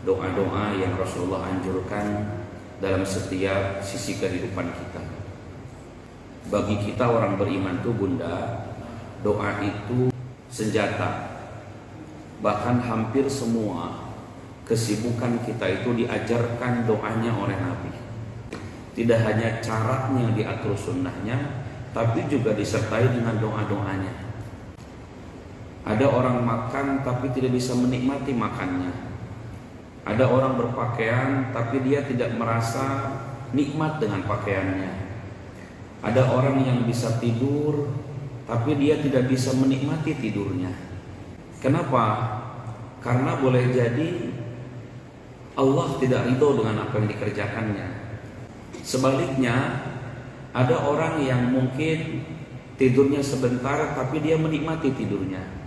doa-doa yang Rasulullah anjurkan dalam setiap sisi kehidupan kita. Bagi kita orang beriman tuh Bunda, doa itu senjata. Bahkan hampir semua kesibukan kita itu diajarkan doanya oleh Nabi. Tidak hanya caranya diatur sunnahnya, tapi juga disertai dengan doa-doanya. Ada orang makan tapi tidak bisa menikmati makannya. Ada orang berpakaian tapi dia tidak merasa nikmat dengan pakaiannya. Ada orang yang bisa tidur tapi dia tidak bisa menikmati tidurnya. Kenapa? Karena boleh jadi Allah tidak ridho dengan apa yang dikerjakannya. Sebaliknya, ada orang yang mungkin tidurnya sebentar tapi dia menikmati tidurnya.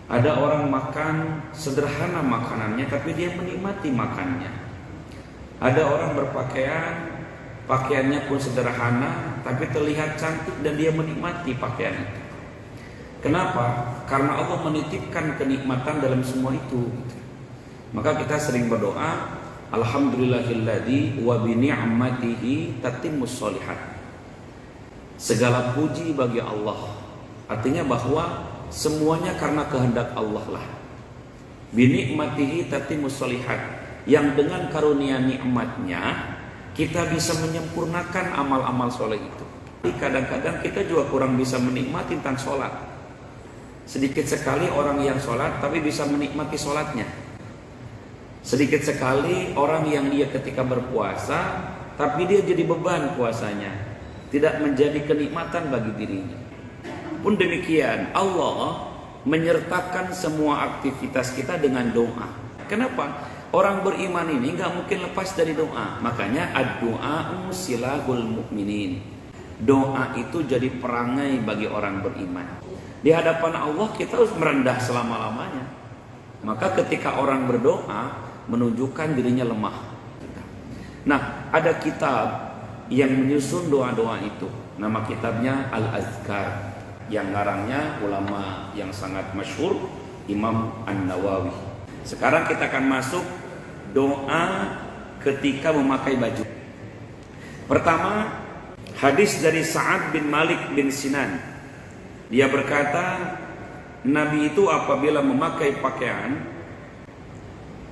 Ada orang makan sederhana makanannya tapi dia menikmati makannya. Ada orang berpakaian, pakaiannya pun sederhana tapi terlihat cantik dan dia menikmati pakaian itu. Kenapa? Karena Allah menitipkan kenikmatan dalam semua itu. Maka kita sering berdoa, alhamdulillahilladzi wa bi ni'matihi tatimmus sholihat. Segala puji bagi Allah. Artinya bahwa semuanya karena kehendak Allah lah. Bi ni'matihi tatimmus sholihat. Yang dengan karunia nikmatnya kita bisa menyempurnakan amal-amal soleh itu. Tapi kadang-kadang kita juga kurang bisa menikmati tentang sholat. Sedikit sekali orang yang sholat tapi bisa menikmati sholatnya. Sedikit sekali orang yang dia ketika berpuasa tapi dia jadi beban puasanya, tidak menjadi kenikmatan bagi dirinya. Pun demikian Allah menyertakan semua aktivitas kita dengan doa. Kenapa? Orang beriman ini gak mungkin lepas dari doa. Makanya ad-du'a silahul mu'minin. Doa itu jadi perangai bagi orang beriman. Di hadapan Allah kita harus merendah selama-lamanya. Maka ketika orang berdoa menunjukkan dirinya lemah. Nah, ada kitab yang menyusun doa-doa itu. Nama kitabnya Al-Azkar. Yang ngarangnya ulama yang sangat masyhur, Imam An-Nawawi. Sekarang kita akan masuk doa ketika memakai baju. Pertama, hadis dari Sa'ad bin Malik bin Sinan. Dia berkata, Nabi itu apabila memakai pakaian,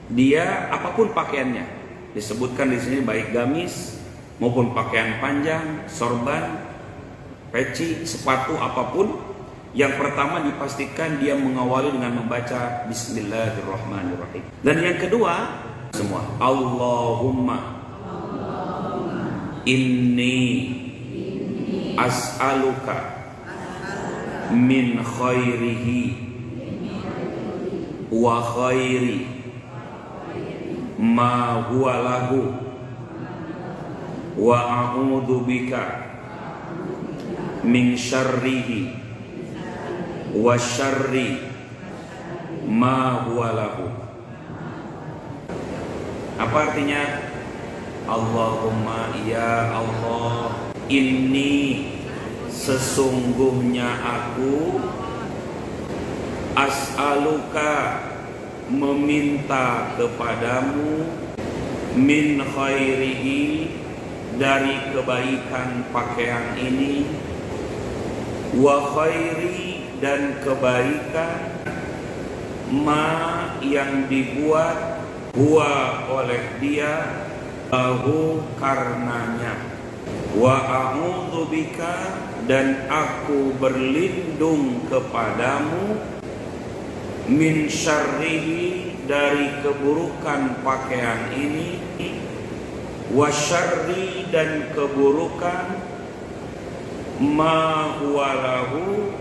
dia apapun pakaiannya, disebutkan di sini baik gamis maupun pakaian panjang, sorban, peci, sepatu apapun, yang pertama dipastikan dia mengawali dengan membaca Bismillahirrahmanirrahim. Dan yang kedua, semua Allahumma inni as'aluka min khairihi wa khairi ma huwa lahu wa a'udzu bika min syarrihi wa syarri ma huwa lahu. Apa artinya? Allahumma ya Allah, inni sesungguhnya aku as'aluka meminta kepadamu min khairihi dari kebaikan pakaian ini, wa khairi dan kebaikan ma yang dibuat huwa oleh dia lahu karenanya, wa a'udzu bika dan aku berlindung kepadamu min syarrihi dari keburukan pakaian ini, wa syarri dan keburukan ma huwa lahu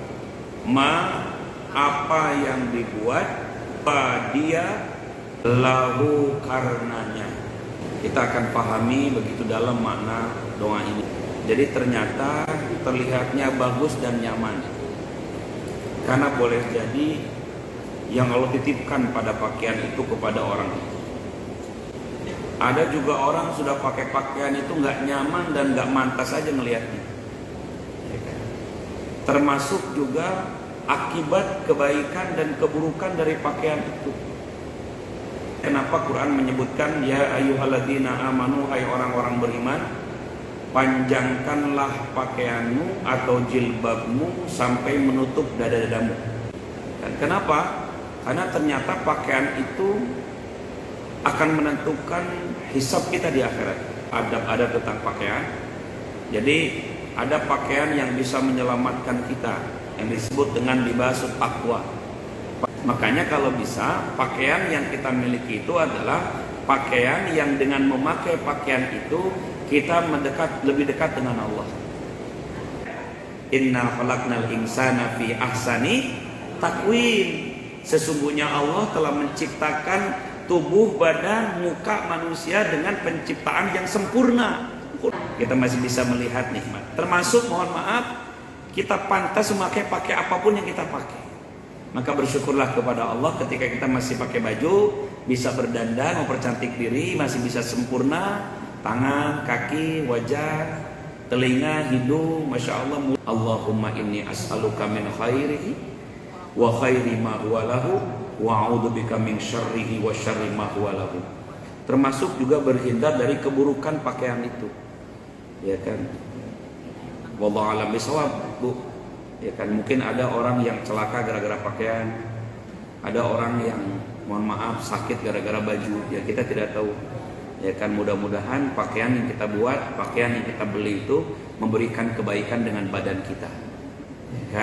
ma apa yang dibuat dia lahu karenanya. Kita akan pahami begitu dalam makna doa ini. Jadi ternyata terlihatnya bagus dan nyaman, karena boleh jadi yang Allah titipkan pada pakaian itu kepada orang itu. Ada juga orang sudah pakai pakaian itu nggak nyaman dan nggak mantas aja ngelihatnya. Termasuk juga akibat kebaikan dan keburukan dari pakaian itu. Kenapa Quran menyebutkan ya ayyuhalladzina amanu, hai orang-orang beriman, panjangkanlah pakaianmu atau jilbabmu sampai menutup dada-dadamu. Dan kenapa? Karena ternyata pakaian itu akan menentukan hisab kita di akhirat. Adab-adab tentang pakaian. Jadi ada pakaian yang bisa menyelamatkan kita, yang disebut dengan libasut taqwa. Makanya kalau bisa, pakaian yang kita miliki itu adalah pakaian yang dengan memakai pakaian itu kita lebih dekat dengan Allah. Inna khalaqnal insana fi ahsani taqwim. Sesungguhnya Allah telah menciptakan tubuh, badan, muka manusia dengan penciptaan yang sempurna. Kita masih bisa melihat nikmat. Termasuk, mohon maaf, kita pantas pakai apapun yang kita pakai. Maka bersyukurlah kepada Allah ketika kita masih pakai baju, bisa berdandan, mempercantik diri, masih bisa sempurna, tangan, kaki, wajah, telinga, hidung, masya Allah. Allahumma inni as'aluka min khairihi wa khairi ma huwa lahu wa a'udzubika min syarrihi wa syarri ma huwa lahu. Termasuk juga berhindar dari keburukan pakaian itu. Ya kan? Wallahu a'lam bishawab, Bu. Ya kan, mungkin ada orang yang celaka gara-gara pakaian, ada orang yang mohon maaf sakit gara-gara baju, ya kita tidak tahu. Ya kan, mudah-mudahan pakaian yang kita buat, pakaian yang kita beli itu memberikan kebaikan dengan badan kita. Ya kan?